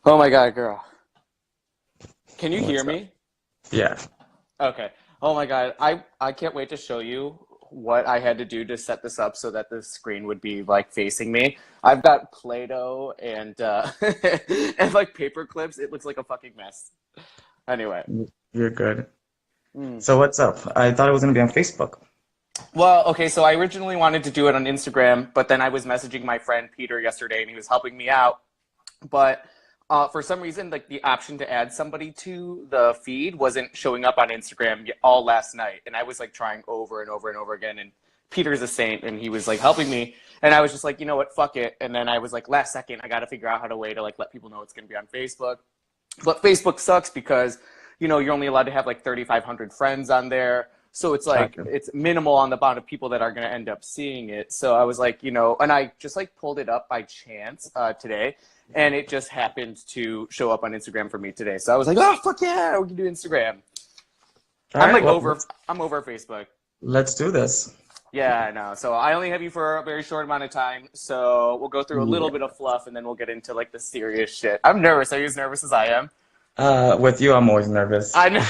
Oh my God, girl. Can you hear What's up? me? Yeah. Okay. Oh my God. I can't wait to show you what I had to do to set this up so that the screen would be like facing me. I've got Play-Doh and and like paper clips. It looks like a fucking mess. Anyway. You're good. Mm. So what's up? I thought it was gonna be on Facebook. Well, okay, so I originally wanted to do it on Instagram, but then I was messaging my friend Peter yesterday and he was helping me out. But for some reason, like the option to add somebody to the feed wasn't showing up on Instagram all last night, and I was like trying over and over and over again. And Peter's a saint, and he was like helping me, and I was just like, you know what, fuck it. And then I was like, last second, I got to figure out how to way to like let people know it's going to be on Facebook. But Facebook sucks because you're only allowed to have like 3,500 friends on there. So it's like Gotcha. it's minimal on the amount of people that are going to end up seeing it. So I was like, and I just like pulled it up by chance today, and it just happened to show up on Instagram for me today. So I was like, oh fuck yeah, we can do Instagram. All I'm right. like Well, I'm over Facebook. let's do this. Yeah, I know. So I only have you for a very short amount of time. So we'll go through a little Yeah. bit of fluff, and then we'll get into like the serious shit. I'm nervous. Are you as nervous as I am? With you, I'm always nervous. I know.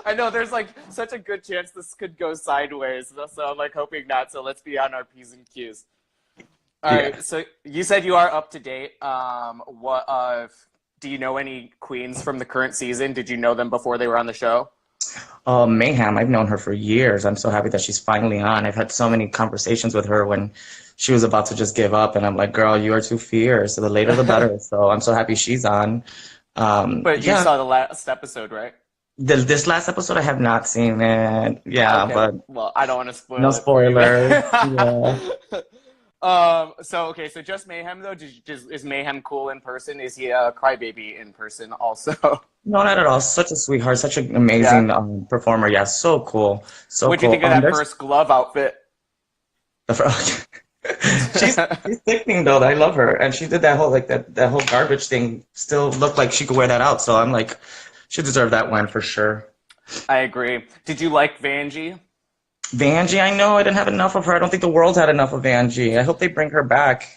I know. There's like such a good chance this could go sideways, so I'm like hoping not. So let's be on our P's and Q's. All Yeah. right. So you said you are up to date. What do you know any queens from the current season? Did you know them before they were on the show? Mayhem. I've known her for years. I'm so happy that she's finally on. I've had so many conversations with her when she was about to just give up, and I'm like, girl, you are too fierce. So the later the better. So I'm so happy she's on. But you Yeah. saw the last episode, right? This last episode I have not seen it. Yeah, Okay. but Well, I don't want to no spoil it for you. spoilers. Yeah. So just Mayhem though. Is Mayhem cool in person? Is he a crybaby in person also? No, not at all. Such a sweetheart, such an Yeah. amazing performer. Yeah, so cool, so What'd you cool. think of that There's first glove outfit? the she's sickening though. I love her, and she did that whole that whole garbage thing. Still looked like she could wear that out. So I'm like, she deserved that win for sure. I agree. Did you like Vanjie? Vanjie, I know I didn't have enough of her. I don't think the world had enough of Vanjie. I hope they bring her back.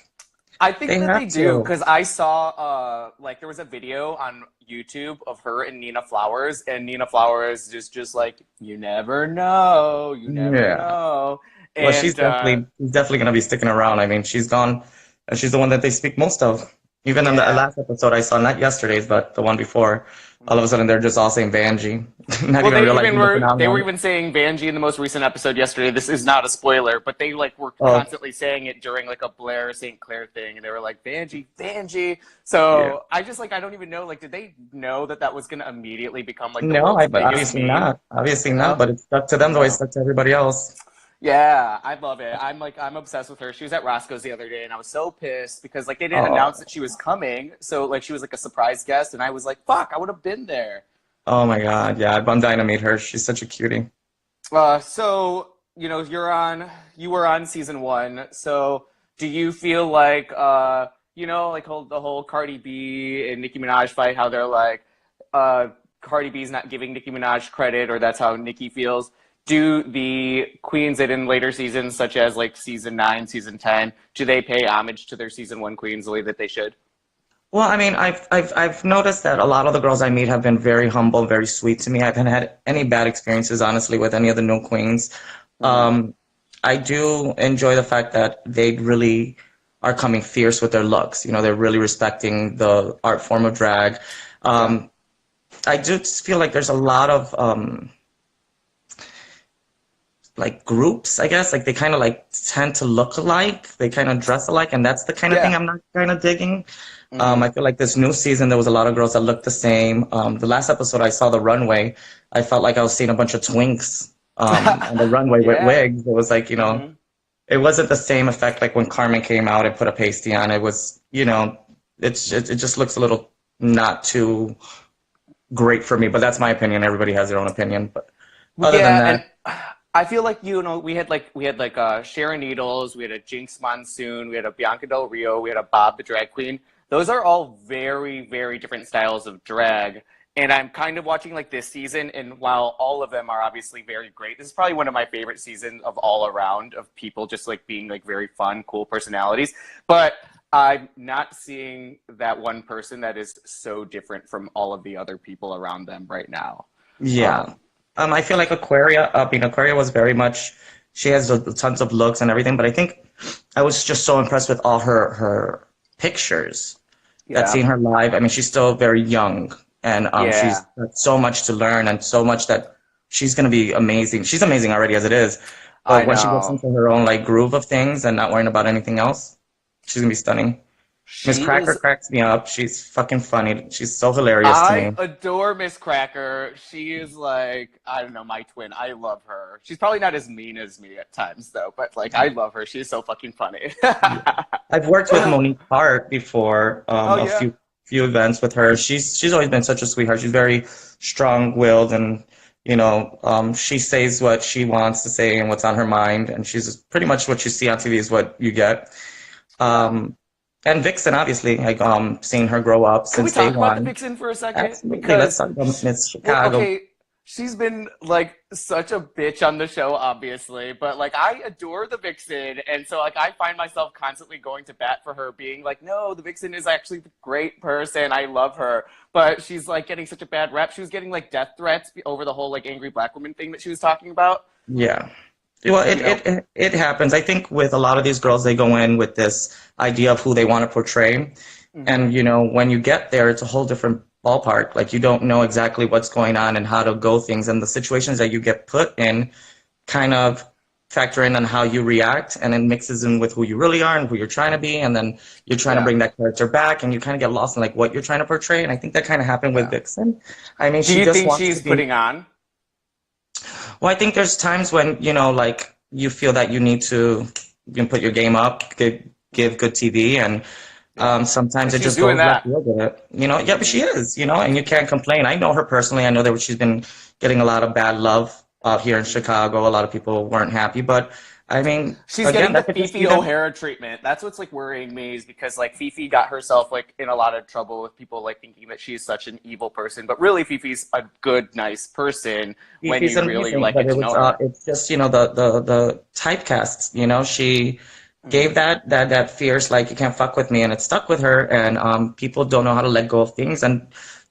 I think They that they have do to. because I saw like there was a video on YouTube of her and Nina Flowers, and Nina Flowers is just like you never Yeah. know, Well, and she's definitely gonna be sticking around. I mean, she's gone, and she's the one that they speak most of. Even in the yeah. last episode I saw, not yesterday's, but the one before, all of a sudden they're just all saying Vanjie, not Well, even realizing the they were phenomenon. even saying Vanjie in the most recent episode yesterday. This is not a spoiler, but they like were Oh, constantly saying it during like a Blair St. Clair thing, and they were like Vanjie, Vanjie. yeah. So I just like I don't even know like did they know that that was gonna immediately become like the No, world's but biggest obviously meme? not. Obviously not. No, But it stuck to them the way it no. stuck to everybody else. Yeah, I love it. I'm obsessed with her. She was at Roscoe's the other day, and I was so pissed because like they didn't announce Oh, that she was coming, so like she was like a surprise guest, and I was like, fuck, I would have been there. oh my God. Yeah, I'm dying to meet her. She's such a cutie. So you were on season one. So do you feel like like the whole Cardi B and Nicki Minaj fight, how they're like, Cardi B's not giving Nicki Minaj credit, or that's how Nicki feels. Do the queens that in later seasons, such as like season 9, season 10, do they pay homage to their season one queens the way that they should? Well, I mean, I've noticed that a lot of the girls I meet have been very humble, very sweet to me. I haven't had any bad experiences, honestly, with any of the new queens. Mm-hmm. Um, I do enjoy the fact that they really are coming fierce with their looks. They're really respecting the art form of drag. Yeah. Um, I do feel like there's a lot of like groups, I guess. Like they kind of like tend to look alike. They kind of dress alike, and that's the kind of thing Yeah. I'm not kind of digging. Mm-hmm. I feel like this new season there was a lot of girls that looked the same. The last episode I saw the runway, I felt like I was seeing a bunch of twinks on the runway with Yeah. wigs. It was like, Mm-hmm. it wasn't the same effect like when Carmen came out and put a pasty on. It was, it just looks a little not too great for me. But that's my opinion. Everybody has their own opinion. But other than Yeah, and that, I feel like we had Sharon Needles, we had a Jinx Monsoon, we had a Bianca Del Rio, we had a Bob the drag queen. Those are all very, very different styles of drag. And I'm kind of watching like this season, and while all of them are obviously very great, this is probably one of my favorite seasons of all around of people just like being like very fun, cool personalities. But I'm not seeing that one person that is so different from all of the other people around them right now. Yeah. I feel like Aquaria was very much, she has tons of looks and everything, but I think I was just so impressed with all her pictures. That seeing her live, I mean, she's still very young, and she's got so much to learn and so much that she's going to be amazing. She's amazing already as it is, but when she gets into her own like groove of things and not worrying about anything else, she's going to be stunning. Miss Cracker cracks me up. She's fucking funny. She's so hilarious to me. I adore Miss Cracker. She is like, I don't know, my twin. I love her. She's probably not as mean as me at times, though, but like, I love her. She's so fucking funny. I've worked with Monique Hart before, a few events with her. She's always been such a sweetheart. She's very strong-willed, and you know, she says what she wants to say and what's on her mind, and she's pretty much what you see on TV is what you get. And Vixen, obviously, like seeing her grow up since day one. Can we talk about the Vixen for a second? Absolutely. Because, let's talk about Miss Chicago. Okay, she's been like such a bitch on the show, obviously, but like I adore the Vixen, and so like I find myself constantly going to bat for her, being like, no, the Vixen is actually a great person. I love her, but she's like getting such a bad rep. She was getting like death threats over the whole like angry black woman thing that she was talking about. Yeah. Well, it happens. I think with a lot of these girls, they go in with this idea of who they want to portray. Mm-hmm. And, you know, when you get there, it's a whole different ballpark. Like, you don't know exactly what's going on and how to go things. And the situations that you get put in kind of factor in on how you react, and it mixes in with who you really are and who you're trying to be. And then you're trying to bring that character back, and you kind of get lost in, like, what you're trying to portray. And I think that kind of happened with Vixen. I mean, do you think she's putting on? Well, I think there's times when, you know, like, you feel that you need to put your game up, give good TV, and sometimes it just goes left field with it. You know, yeah, but she is, you know, and you can't complain. I know her personally. I know that she's been getting a lot of bad love out here in Chicago. A lot of people weren't happy, but I mean, she's getting the Phi Phi O'Hara treatment. That's what's like worrying me, is because like Phi Phi got herself like in a lot of trouble with people like thinking that she's such an evil person, but really Phi Phi's a good, nice person when you really like get to know her. It's just, you know, the typecasts. You know, she gave that fierce, like, you can't fuck with me, and it stuck with her. And people don't know how to let go of things and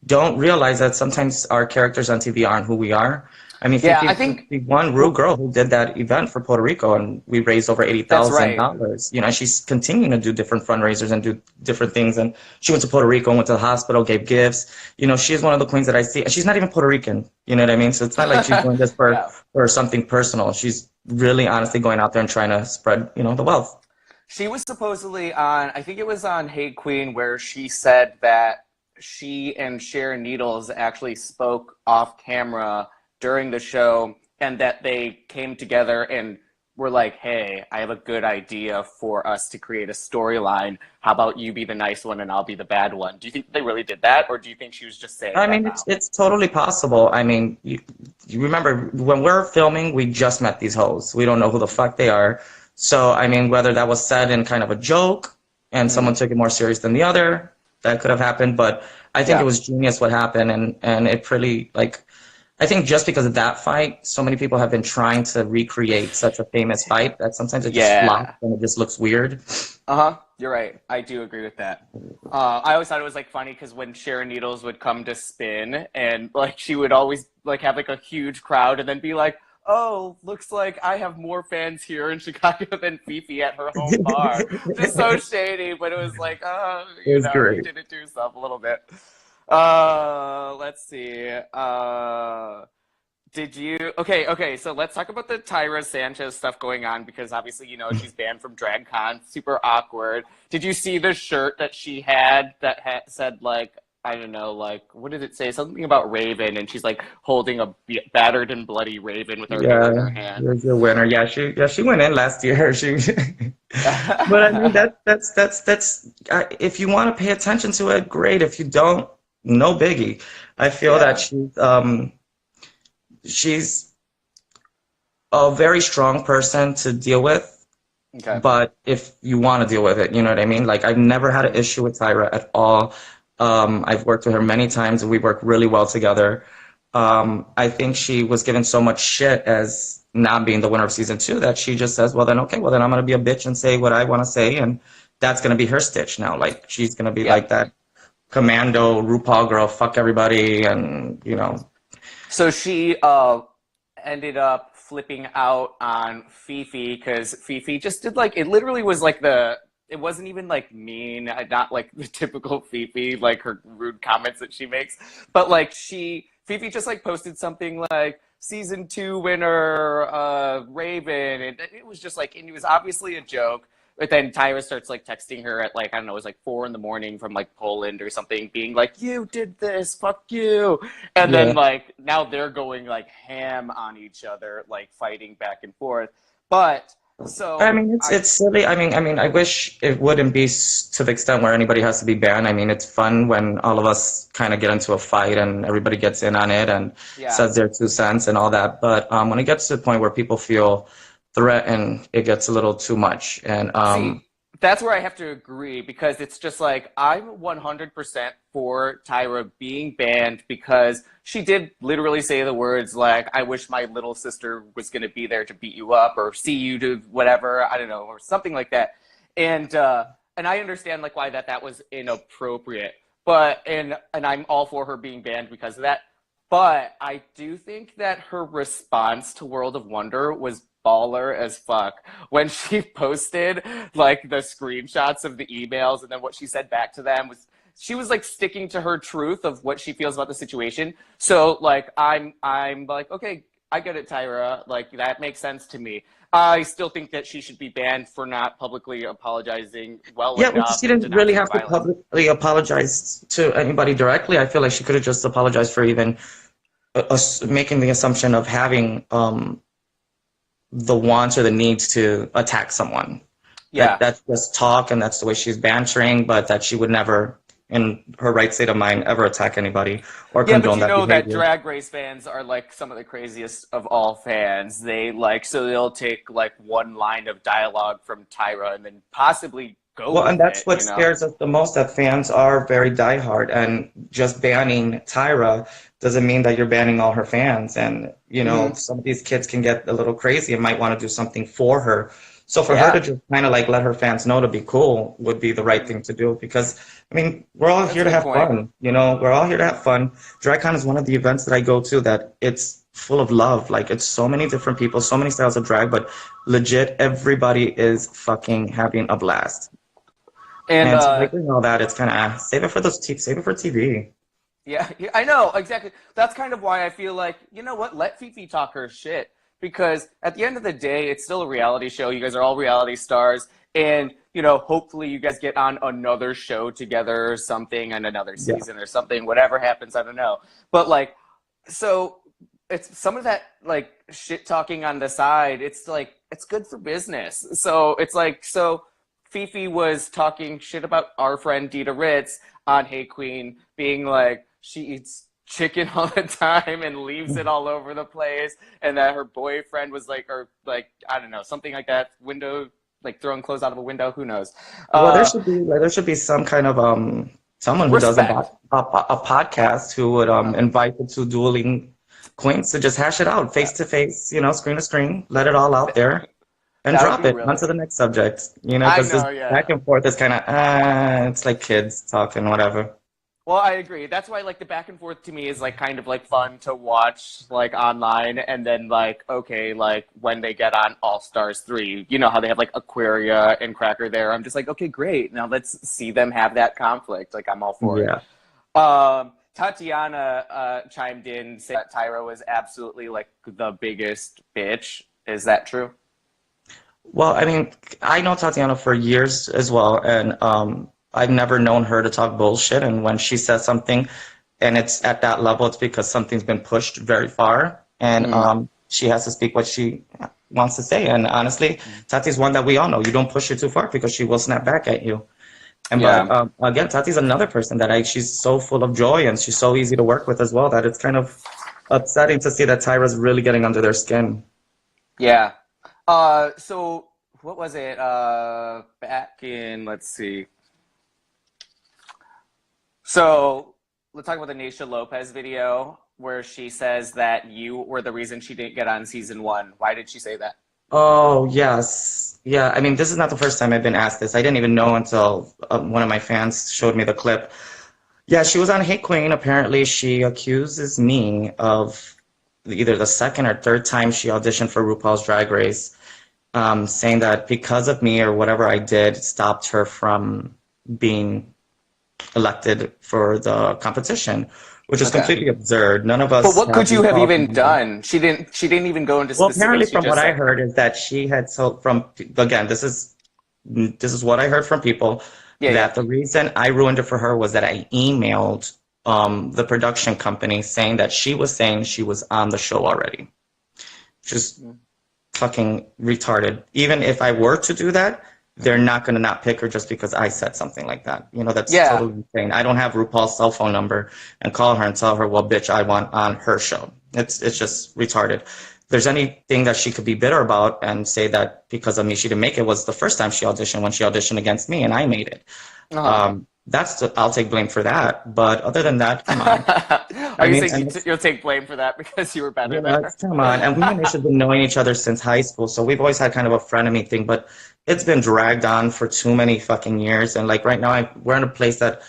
don't realize that sometimes our characters on TV aren't who we are. I mean, I think the one Ru girl who did that event for Puerto Rico, and we raised over $80,000. You know, she's continuing to do different fundraisers and do different things. And she went to Puerto Rico, went to the hospital, gave gifts. You know, she's one of the queens that I see. She's not even Puerto Rican. You know what I mean? So it's not like she's doing this for something personal. She's really honestly going out there and trying to spread, you know, the wealth. She was supposedly on, I think it was on Hey Queen, where she said that she and Sharon Needles actually spoke off camera during the show, and that they came together and were like, hey, I have a good idea for us to create a storyline. How about you be the nice one and I'll be the bad one? Do you think they really did that, or do you think she was just saying I mean, it's totally possible. I mean, you remember, when we're filming, we just met these hoes. We don't know who the fuck they are. So, I mean, whether that was said in kind of a joke and someone took it more serious than the other, that could have happened. But I think it was genius what happened, and it pretty, like, I think just because of that fight, so many people have been trying to recreate such a famous fight that sometimes it just flops and it just looks weird. You're right. I do agree with that. I always thought it was like funny because when Sharon Needles would come to spin, and like she would always like have like a huge crowd and then be like, oh, looks like I have more fans here in Chicago than Phi Phi at her home bar. Just so shady, but it was like, you know, you did it to yourself a little bit. Let's see. Did you... Okay, so let's talk about the Tyra Sanchez stuff going on, because obviously, you know, she's banned from DragCon. Super awkward. Did you see the shirt that she had that said, like, I don't know, like, what did it say? Something about Raven, and she's, like, holding a battered and bloody Raven with her in her hand. She's a winner. Yeah, she went in last year. But, I mean, that's if you want to pay attention to it, great. If you don't, no biggie. I feel that she's a very strong person to deal with. Okay. But if you want to deal with it, you know what I mean? Like, I've never had an issue with Tyra at all. I've worked with her many times, and we work really well together. I think she was given so much shit as not being the winner of season 2 that she just says, well, then I'm going to be a bitch and say what I want to say and that's gonna be her stitch now. Like she's gonna be like that commando RuPaul girl, fuck everybody, and you know. So she ended up flipping out on Phi Phi because Phi Phi just did like, it literally was like it wasn't even like mean, not like the typical Phi Phi, like her rude comments that she makes, but like Phi Phi just like posted something like season 2 winner Raven, and it was just like, and it was obviously a joke. But then Tyra starts like texting her at like, I don't know, it was like 4 a.m. from like Poland or something, being like, you did this, fuck you. And then like now they're going like ham on each other, like fighting back and forth. But so I mean, it's silly. I mean, I wish it wouldn't be to the extent where anybody has to be banned. I mean, it's fun when all of us kind of get into a fight and everybody gets in on it and says their 2 cents and all that. But when it gets to the point where people feel threatened, it gets a little too much. And see, that's where I have to agree, because it's just like, I'm 100% for Tyra being banned, because she did literally say the words like, I wish my little sister was going to be there to beat you up or see you do whatever, I don't know, or something like that. And I understand like why that was inappropriate, but and I'm all for her being banned because of that. But I do think that her response to World of Wonder was baller as fuck when she posted like the screenshots of the emails, and then what she said back to them was, she was like sticking to her truth of what she feels about the situation. So like I'm like, okay, I get it, Tyra, like that makes sense to me. I still think that she should be banned for not publicly apologizing enough. Well, she didn't really have to publicly apologize to anybody directly. I feel like she could have just apologized for even making the assumption of having the wants or the needs to attack someone. Yeah. That's just talk, and that's the way she's bantering, but that she would never, in her right state of mind, ever attack anybody or condone that behavior. Yeah, but you know that Drag Race fans are like some of the craziest of all fans. They like, so they'll take like one line of dialogue from Tyra and then possibly go with and that's it, what scares us the most, that fans are very diehard, and just banning Tyra doesn't mean that you're banning all her fans. And, you know, some of these kids can get a little crazy and might want to do something for her. So for her to just kind of like let her fans know to be cool would be the right thing to do, because, I mean, we're all here to have fun. You know, we're all here to have fun. DragCon is one of the events that I go to that it's full of love. Like, it's so many different people, so many styles of drag, but legit, everybody is fucking having a blast. And to all that, it's kind of save it for TV. Yeah, I know, exactly. That's kind of why I feel like, you know what, let Phi Phi talk her shit. Because at the end of the day, it's still a reality show. You guys are all reality stars. And, you know, hopefully you guys get on another show together or something, and another season or something. Whatever happens, I don't know. But, like, so it's some of that, like, shit talking on the side. It's, like, it's good for business. So it's like, so Phi Phi was talking shit about our friend Dida Ritz on Hey Queen, being like, she eats chicken all the time and leaves it all over the place, and that her boyfriend was like, or like, I don't know, something like that, window, like throwing clothes out of a window, who knows. Well, there should be some kind of someone who does a podcast who would invite the 2 dueling queens to just hash it out face to face, you know, screen to screen, let it all out there and drop it onto the next subject, you know, because this back and forth is kind of it's like kids talking, whatever. Well, I agree. That's why, like, the back and forth to me is, like, kind of, like, fun to watch, like, online. And then, like, okay, like, when they get on All Stars 3, you know how they have, like, Aquaria and Cracker there. I'm just like, okay, great. Now let's see them have that conflict. Like, I'm all for it. Tatiana chimed in, saying that Tyra was absolutely, like, the biggest bitch. Is that true? Well, I mean, I know Tatiana for years as well. And, I've never known her to talk bullshit, and when she says something and it's at that level, it's because something's been pushed very far, and she has to speak what she wants to say. And honestly, Tati's one that we all know. You don't push her too far because she will snap back at you. And but again, Tati's another person that she's so full of joy, and she's so easy to work with as well, that it's kind of upsetting to see that Tyra's really getting under their skin. Yeah. So what was it? Back in, let's see. So let's talk about the Naysha Lopez video where she says that you were the reason she didn't get on season 1. Why did she say that? Oh, yes. Yeah, I mean, this is not the first time I've been asked this. I didn't even know until one of my fans showed me the clip. Yeah, she was on Hate Queen. Apparently, she accuses me of either the second or third time she auditioned for RuPaul's Drag Race, saying that because of me or whatever I did stopped her from being elected for the competition, which is completely absurd. None of us. But what could you have even RuPaul done? She didn't even go into Well, specifics. apparently, She from just what I said- heard, is that she had told from again, this is what I heard from people that the reason I ruined it for her was that I emailed the production company saying that she was saying she was on the show already. Just fucking retarded. Even if I were to do that, they're not going to not pick her just because I said something like that. You know, that's totally insane. I don't have RuPaul's cell phone number and call her and tell her, well, bitch, I want on her show. It's just retarded. If there's anything that she could be bitter about and say that because of me she didn't make it was the first time she auditioned when she auditioned against me and I made it. I'll take blame for that. But other than that, come on. Are you saying you'll take blame for that because you were better there? Come on. And we and Naysha have been knowing each other since high school, so we've always had kind of a frenemy thing, but it's been dragged on for too many fucking years. And like right now, we're in a place that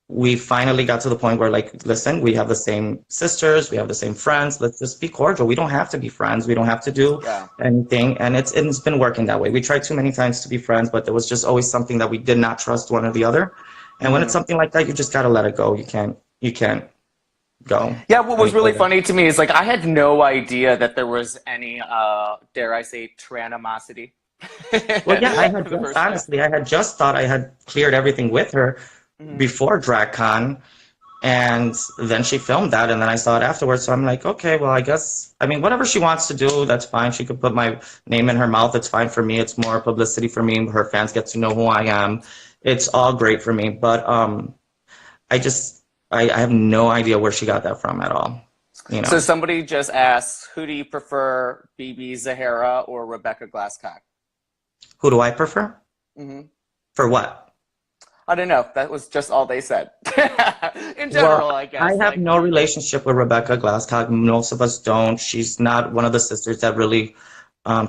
we finally got to the point where, like, listen, we have the same sisters, we have the same friends. Let's just be cordial. We don't have to be friends. We don't have to do anything. And it's been working that way. We tried too many times to be friends, but there was just always something that we did not trust one or the other. And when it's something like that, you just gotta let it go. You can't go. Yeah, what was really funny to me is, like, I had no idea that there was any, dare I say, tranimosity. Well, yeah, I had just thought I had cleared everything with her before DragCon, and then she filmed that, and then I saw it afterwards. So I'm like, okay, well, I guess, I mean, whatever she wants to do, that's fine. She could put my name in her mouth. It's fine for me. It's more publicity for me. Her fans get to know who I am. It's all great for me. But I have no idea where she got that from at all. You know? So somebody just asked, who do you prefer, BB Zahara or Rebecca Glasscock? Who do I prefer? For what? I don't know. That was just all they said. In general, I guess. I have no relationship with Rebecca Glasscock. Most of us don't. She's not one of the sisters that really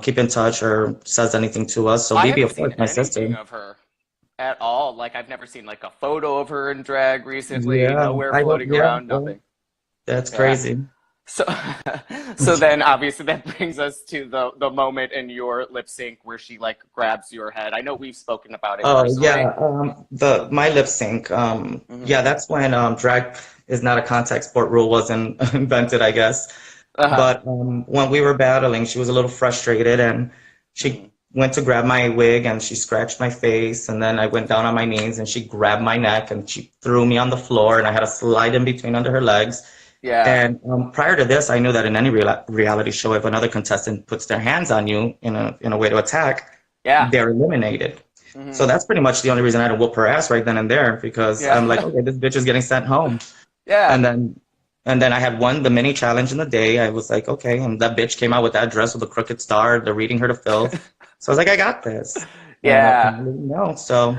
keep in touch or says anything to us. So BB, of course, my sister. Of her at all. Like, I've never seen like a photo of her in drag recently. Nowhere floating around. Nothing. That's crazy. So then obviously that brings us to the moment in your lip sync where she like grabs your head. I know we've spoken about it. My lip sync. Yeah, that's when drag is not a contact sport rule wasn't invented, I guess. But when we were battling, she was a little frustrated and she went to grab my wig and she scratched my face, and then I went down on my knees and she grabbed my neck and she threw me on the floor and I had to slide in between under her legs. And prior to this, I knew that in any reality show, if another contestant puts their hands on you in a way to attack, they're eliminated. So that's pretty much the only reason I had to whoop her ass right then and there, because I'm like, okay, this bitch is getting sent home. And then I had won the mini challenge in the day. I was like, okay, and that bitch came out with that dress with a crooked star. They're reading her to filth. So I was like, I got this. So.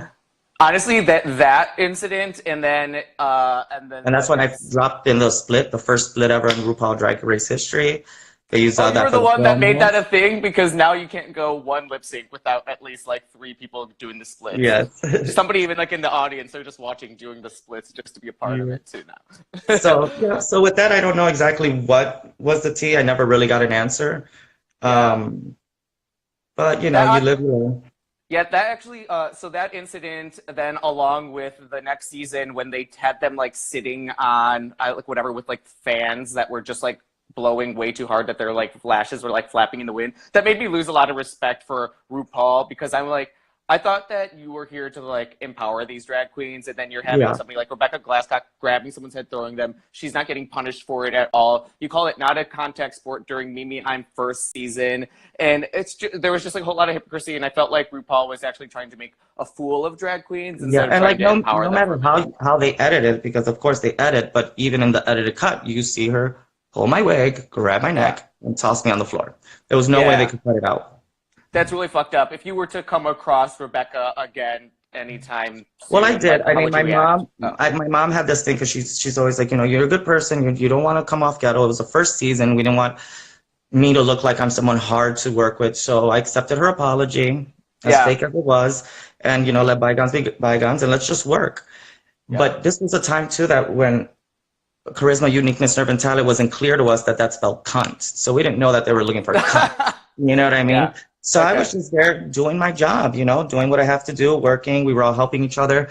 Honestly, that incident, and then that's when I dropped in the first split ever in RuPaul Drag Race history. They used that. You're the one that made that a thing, because now you can't go one lip sync without at least like 3 people doing the splits. Yes. Somebody even like in the audience, they're just watching doing the splits just to be a part of it too now. So with that, I don't know exactly what was the tea. I never really got an answer. But you know, you live your. Yeah, that actually, so that incident, then along with the next season when they had them like sitting on, like whatever, with like fans that were just like blowing way too hard that their like lashes were like flapping in the wind, that made me lose a lot of respect for RuPaul, because I'm like, I thought that you were here to like empower these drag queens, and then you're having somebody like Rebecca Glasscock grabbing someone's head, throwing them. She's not getting punished for it at all. You call it not a contact sport during Mimi I'm first season, and there was just like a whole lot of hypocrisy, and I felt like RuPaul was actually trying to make a fool of drag queens instead of trying to empower them. No matter how they edit it, because of course they edit, but even in the edited cut, you see her pull my wig, grab my neck, and toss me on the floor. There was no way they could cut it out. That's really fucked up. If you were to come across Rebecca again anytime soon, well, I did. I mean, my mom had this thing, because she's always like, you know, you're a good person. You don't want to come off ghetto. It was the first season. We didn't want me to look like I'm someone hard to work with. So I accepted her apology. as Yeah. fake as it was, and let bygones be bygones, and let's just work. Yeah. But this was a time too that when charisma, uniqueness, nerve, and talent wasn't clear to us that spelled cunt. So we didn't know that they were looking for cunt. You know what I mean? Yeah. So I Okay. was just there doing my job, doing what I have to do, working. We were all helping each other.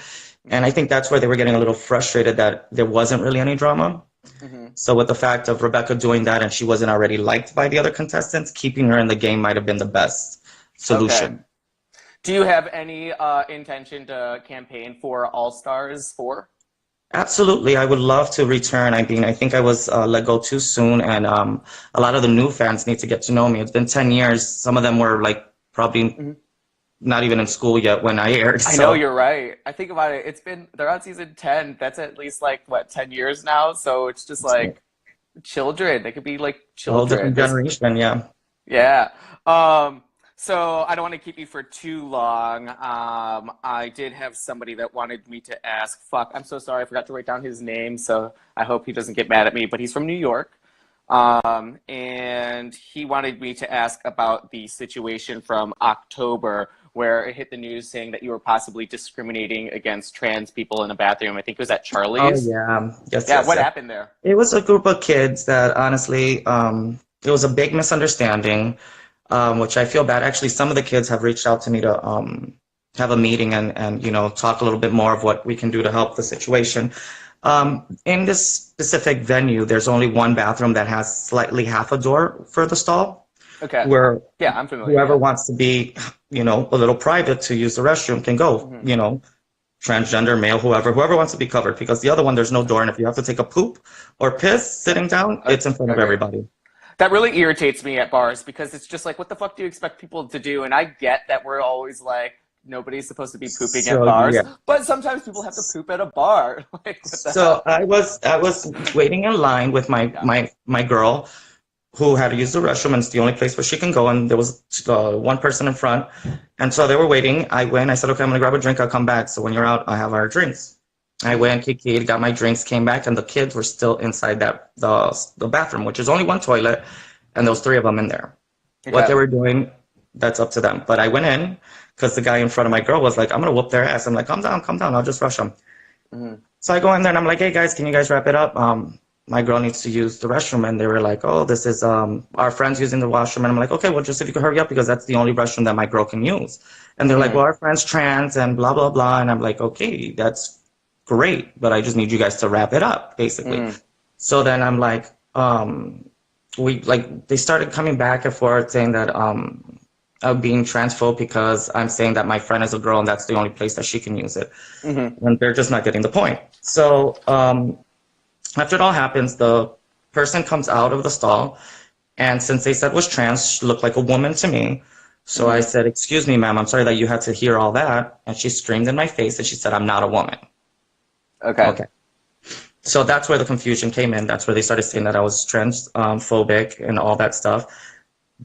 And I think that's where they were getting a little frustrated that there wasn't really any drama. So with the fact of Rebecca doing that and she wasn't already liked by the other contestants, keeping her in the game might have been the best solution. Okay. Do you have any intention to campaign for All Stars 4? Absolutely. I would love to return. I mean, I think I was let go too soon, and a lot of the new fans need to get to know me. It's been 10 years. Some of them were like probably not even in school yet when I aired. I know, you're right. I think about it. They're on season 10. That's at least like, what, 10 years now? So it's just like children. They could be like children. A whole different generation, yeah. Yeah. So I don't want to keep you for too long. I did have somebody that wanted me to ask. Fuck, I'm so sorry. I forgot to write down his name, so I hope he doesn't get mad at me. But he's from New York. And he wanted me to ask about the situation from October where it hit the news saying that you were possibly discriminating against trans people in a bathroom. I think it was at Charlie's. Oh, yeah. Yes, yeah, yes, what yes. happened there? It was a group of kids that honestly, it was a big misunderstanding. Which I feel bad. Actually, some of the kids have reached out to me to have a meeting and talk a little bit more of what we can do to help the situation. In this specific venue, there's only one bathroom that has slightly half a door for the stall. Okay. Where I'm familiar. Whoever wants to be, a little private to use the restroom can go. Transgender, male, whoever wants to be covered. Because the other one, there's no door, and if you have to take a poop or piss sitting down, it's in front of everybody. That really irritates me at bars because it's just like, what the fuck do you expect people to do? And I get that we're always like, nobody's supposed to be pooping at bars, but sometimes people have to poop at a bar. Like, what the hell? I was waiting in line with my girl who had to use the restroom, and it's the only place where she can go, and there was one person in front, and so they were waiting. I went, I said, okay, I'm gonna grab a drink, I'll come back. So when you're out, I have our drinks. I went, kikied, got my drinks, came back, and the kids were still inside the bathroom, which is only one toilet, and there was 3 of them in there. Okay. What they were doing, that's up to them. But I went in, because the guy in front of my girl was like, I'm going to whoop their ass. I'm like, calm down, I'll just rush them. So I go in there, and I'm like, hey, guys, can you guys wrap it up? My girl needs to use the restroom. And they were like, oh, this is our friends using the washroom. And I'm like, okay, well, just if you could hurry up, because that's the only restroom that my girl can use. And they're like, well, our friend's trans, and blah, blah, blah. And I'm like, okay, that's great, but I just need you guys to wrap it up, basically. So then I'm like, they started coming back and forth saying that I'm being transphobe because I'm saying that my friend is a girl and that's the only place that she can use it. And they're just not getting the point. So after it all happens, the person comes out of the stall, and since they said was trans, she looked like a woman to me. So I said, excuse me, ma'am, I'm sorry that you had to hear all that. And she screamed in my face and she said, I'm not a woman. Okay. So that's where the confusion came in. That's where they started saying that I was transphobic and all that stuff.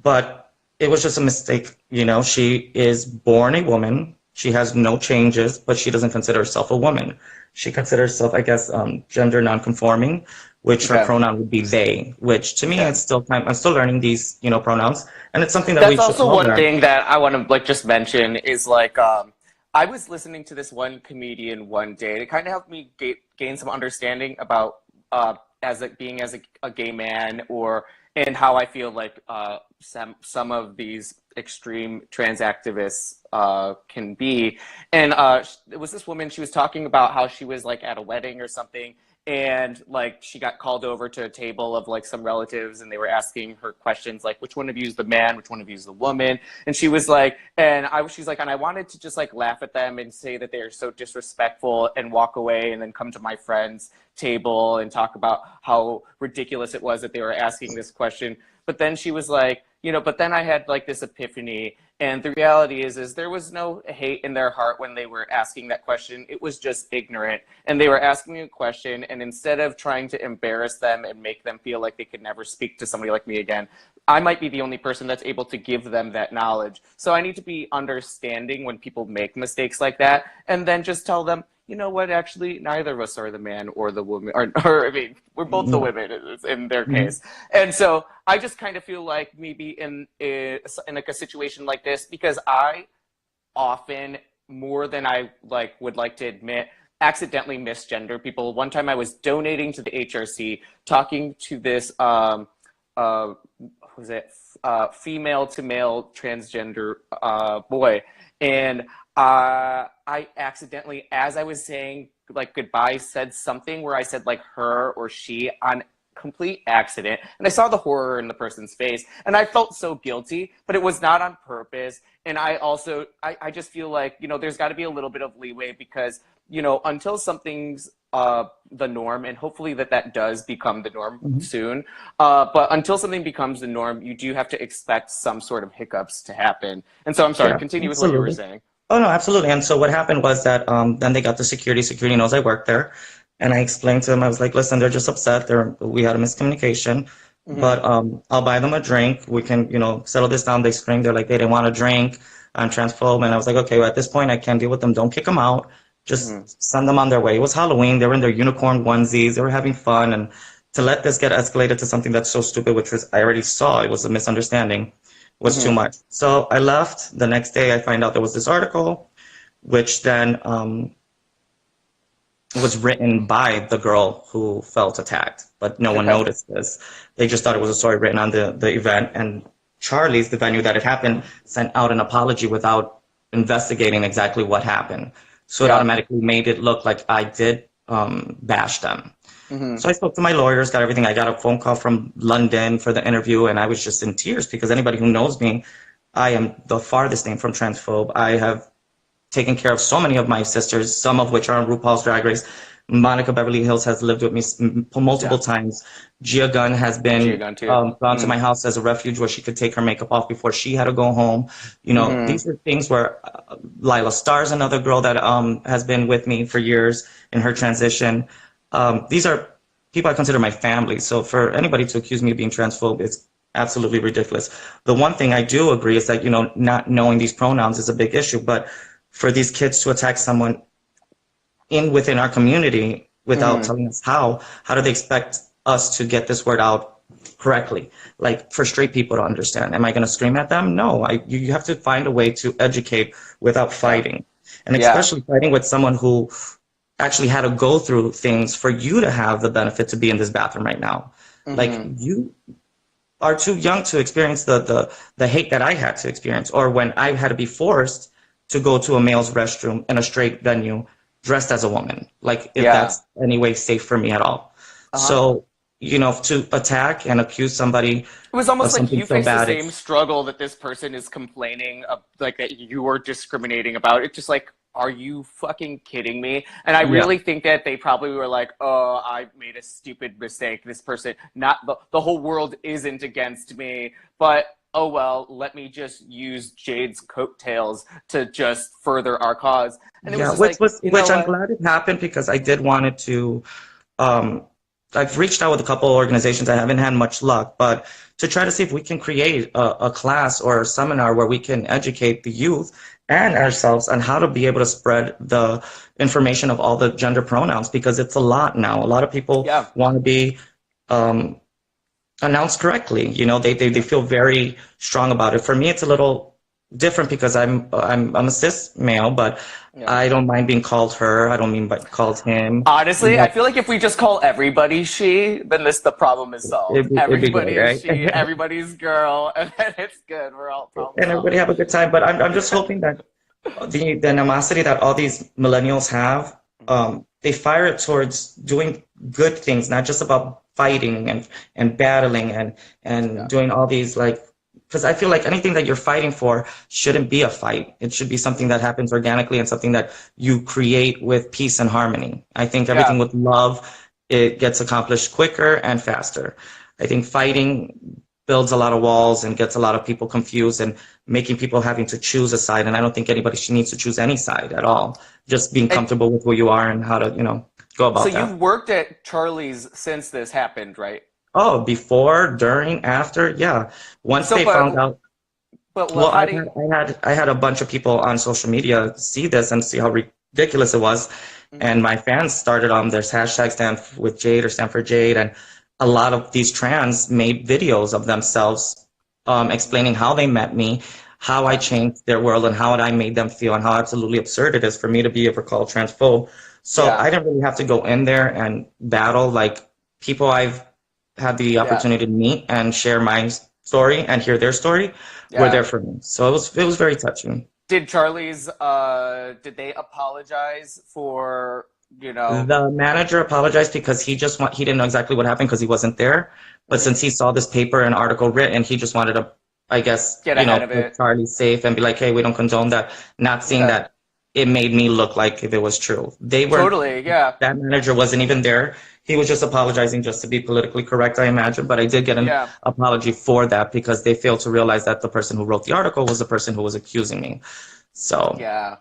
But it was just a mistake. She is born a woman. She has no changes, but she doesn't consider herself a woman. She considers herself, I guess, gender nonconforming, which her pronoun would be they, which to me, I'm still learning these, pronouns. And it's something that that's also one thing that I want to just mention is I was listening to this one comedian one day, and it kind of helped me gain some understanding about being a gay man, and how I feel like some of these extreme trans activists can be. And it was this woman, she was talking about how she was at a wedding or something, and she got called over to a table of some relatives, and they were asking her questions like, which one of you is the man, which one of you is the woman? And she was like, and she's like, and I wanted to just laugh at them and say that they are so disrespectful and walk away, and then come to my friend's table and talk about how ridiculous it was that they were asking this question. But then she was like, but then I had this epiphany, and the reality is there was no hate in their heart when they were asking that question. It was just ignorant, and they were asking a question, and instead of trying to embarrass them and make them feel like they could never speak to somebody like me again, I might be the only person that's able to give them that knowledge. So I need to be understanding when people make mistakes like that, and then just tell them, you know what, actually, neither of us are the man or the woman, or I mean, we're both the women in their case. And so I just kind of feel like maybe in a situation like this, because I often, more than I would like to admit, accidentally misgender people. One time I was donating to the HRC, talking to this female to male transgender boy, and I accidentally, as I was saying like goodbye, said something where I said like her or she on complete accident, and I saw the horror in the person's face, and I felt so guilty, but it was not on purpose. And I also I just feel like, you know, there's got to be a little bit of leeway, because, you know, until something's the norm, and hopefully that does become the norm soon, but until something becomes the norm, you do have to expect some sort of hiccups to happen. And so I'm sorry, continue with what you were saying. Oh no, absolutely. And so what happened was that then they got the security knows I work there. And I explained to them, I was like, listen, they're just upset. We had a miscommunication, but I'll buy them a drink. We can, you know, settle this down. They screamed. They're like, they didn't want a drink. I'm transphobe. And I was like, okay, well, at this point, I can't deal with them. Don't kick them out. Just send them on their way. It was Halloween. They were in their unicorn onesies. They were having fun. And to let this get escalated to something that's so stupid, which was, I already saw, it was a misunderstanding, was too much. So I left. The next day, I find out there was this article, which then was written by the girl who felt attacked, but no one noticed this. They just thought it was a story written on the event, and Charlie's, the venue that it happened, sent out an apology without investigating exactly what happened. So it automatically made it look like I did bash them. So I spoke to my lawyers, got everything. I got a phone call from London for the interview, and I was just in tears, because anybody who knows me, I am the farthest thing from transphobe. I have taken care of so many of my sisters, some of which are on RuPaul's Drag Race. Monica Beverly Hills has lived with me multiple times. Gia Gunn has been gone to my house as a refuge, where she could take her makeup off before she had to go home. You know, these are things where Lila Starr's another girl that has been with me for years in her transition. These are people I consider my family. So for anybody to accuse me of being transphobe, it's absolutely ridiculous. The one thing I do agree is that, you know, not knowing these pronouns is a big issue, but for these kids to attack someone within our community without telling us how do they expect us to get this word out correctly? Like, for straight people to understand. Am I going to scream at them? No, you have to find a way to educate without fighting. And especially fighting with someone who actually had to go through things for you to have the benefit to be in this bathroom right now. Like, you are too young to experience the hate that I had to experience, or when I had to be forced to go to a male's restroom in a straight venue dressed as a woman, like if that's any way safe for me at all. So, you know, to attack and accuse somebody, it was almost like you so faced bad, the same struggle that this person is complaining of, like, that you were discriminating about. It's just like, are you fucking kidding me? And I really think that they probably were like, oh, I made a stupid mistake. This person, not the whole world isn't against me, but oh well, let me just use Jade's coattails to just further our cause. And it was just which I'm glad it happened, because I did want it to. I've reached out with a couple of organizations. I haven't had much luck, but to try to see if we can create a class or a seminar where we can educate the youth and ourselves on how to be able to spread the information of all the gender pronouns, because it's a lot now. A lot of people want to be announced correctly. You know, they feel very strong about it. For me, it's a little different, because I'm a cis male, but I don't mind being called her. I don't mean called him. Honestly, I feel like if we just call everybody she, then the problem is solved. Everybody is she, everybody's girl, and then it's good. We're all problem and everybody have a good time. But I'm just hoping that the animosity that all these millennials have, they fire it towards doing good things, not just about fighting and battling and doing all these, like, because I feel like anything that you're fighting for shouldn't be a fight. It should be something that happens organically and something that you create with peace and harmony. I think everything with love, it gets accomplished quicker and faster. I think fighting builds a lot of walls and gets a lot of people confused and making people having to choose a side. And I don't think anybody needs to choose any side at all. Just being comfortable with who you are and how to, you know, go about that. So you've worked at Charlie's since this happened, right? Oh, before, during, after, yeah. Once they found out. Well, I had a bunch of people on social media see this and see how ridiculous it was, and my fans started there's hashtag stand with Jade or stand for Jade, and a lot of these trans made videos of themselves explaining how they met me, how I changed their world and how I made them feel and how absolutely absurd it is for me to be ever called transphobe. So Yeah. I didn't really have to go in there and battle like people I've had the opportunity to meet and share my story and hear their story were there for me. So it was very touching. Did Charlie's did they apologize for, you know? The manager apologized because he didn't know exactly what happened because he wasn't there. But since he saw this paper and article written, he just wanted to, I guess, Get ahead of it. keep Charlie safe and be like, hey, we don't condone that. Not seeing that it made me look like if it was true. They were Totally, yeah. That manager wasn't even there. He was just apologizing just to be politically correct, I imagine. But I did get an apology for that because they failed to realize that the person who wrote the article was the person who was accusing me. So yeah.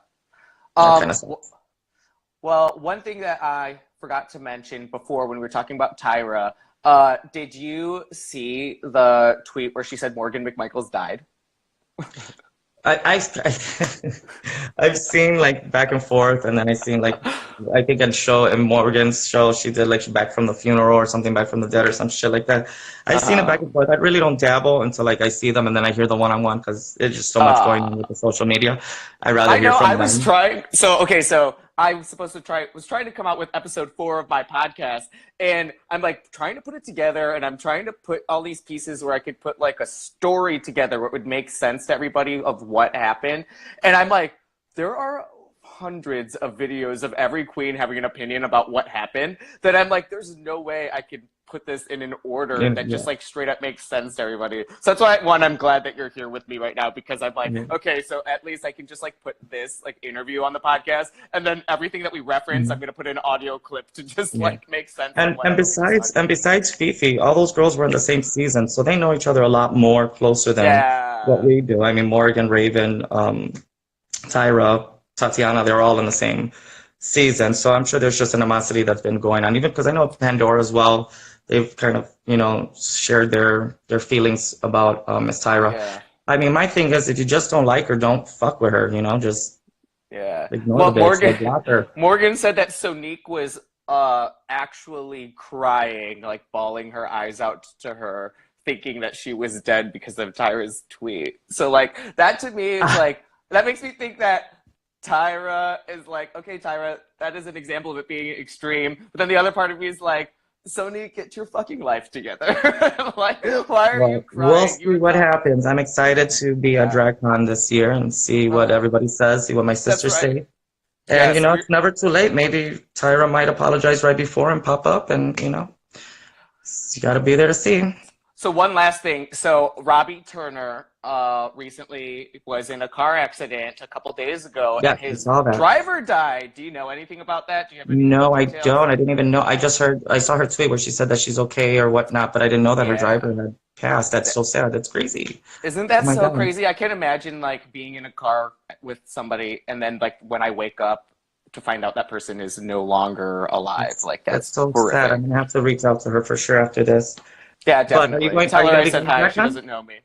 Well, one thing that I forgot to mention before when we were talking about Tyra, did you see the tweet where she said Morgan McMichaels died? I've seen like back and forth, and then I seen like I think in Morgan's show she did like back from the funeral or something, back from the dead or some shit like that. I've seen it back and forth. I really don't dabble until like I see them and then I hear the one-on-one because there's just so much going on with the social media. I'd rather hear from them. I was trying. So I was trying to come out with episode 4 of my podcast, and I'm like trying to put it together, and I'm trying to put all these pieces where I could put like a story together where it would make sense to everybody of what happened. And I'm like, there are hundreds of videos of every queen having an opinion about what happened that I'm like, there's no way I could put this in an order that just like straight up makes sense to everybody. So that's why, one, I'm glad that you're here with me right now, because I'm like, okay, so at least I can just like put this like interview on the podcast, and then everything that we reference, I'm gonna put in an audio clip to just like make sense. And besides Phi Phi, all those girls were in the same season, so they know each other a lot more closer than what we do. I mean, Morgan, Raven, Tyra, Tatiana, they're all in the same season. So I'm sure there's just animosity that's been going on. Even because I know Pandora as well, they've kind of, shared their feelings about Miss Tyra. Yeah. I mean, my thing is if you just don't like her, don't fuck with her, just ignore the bitch, block her. Morgan said that Sonique was actually crying, like bawling her eyes out to her, thinking that she was dead because of Tyra's tweet. So like that to me is like, that makes me think that Tyra is like, okay, Tyra, that is an example of it being extreme. But then the other part of me is like, Sony, get your fucking life together. Like, why are you crying? We'll see what happens. I'm excited to be at DragCon this year and see what everybody says, see what my sisters say. And, it's never too late. Maybe Tyra might apologize right before and pop up and, you got to be there to see. So one last thing. So Robbie Turner recently was in a car accident a couple days ago, and his driver died. Do you know anything about that? Do you have any No, details? I don't. I didn't even know. I saw her tweet where she said that she's okay or whatnot, but I didn't know that her driver had passed. That's so sad. That's crazy. Isn't that so crazy? I can't imagine like being in a car with somebody and then like when I wake up to find out that person is no longer alive. That's so horrific. sad. I'm gonna have to reach out to her for sure after this. Yeah, definitely. Tell her I said hi. She doesn't know me.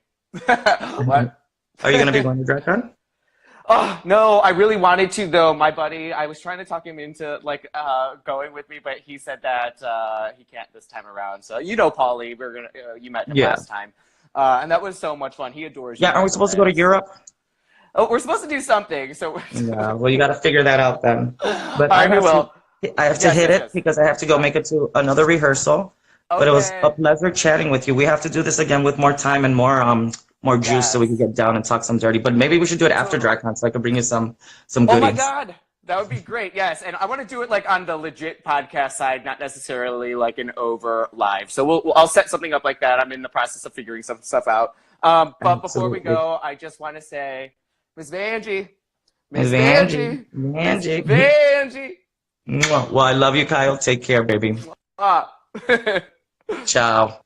What? Are you going to be going to DragCon? Oh, no, I really wanted to, though. My buddy, I was trying to talk him into, like, going with me, but he said that he can't this time around. So, Paulie, you met him last time. And that was so much fun. He adores you. Yeah, are we supposed to go to Europe? Oh, we're supposed to do something. So yeah, well, you got to figure that out then. But I have to hit it because I have to go make it to another rehearsal. Okay. But it was a pleasure chatting with you. We have to do this again with more time and more juice so we can get down and talk some dirty. But maybe we should do it after DragCon so I can bring you some goodies. Oh my God, that would be great. Yes, and I want to do it like on the legit podcast side, not necessarily like an over live. So I'll set something up like that. I'm in the process of figuring some stuff out. But before we go, I just want to say, Miss Vanjie. Well, I love you, Kyle. Take care, baby. Ciao.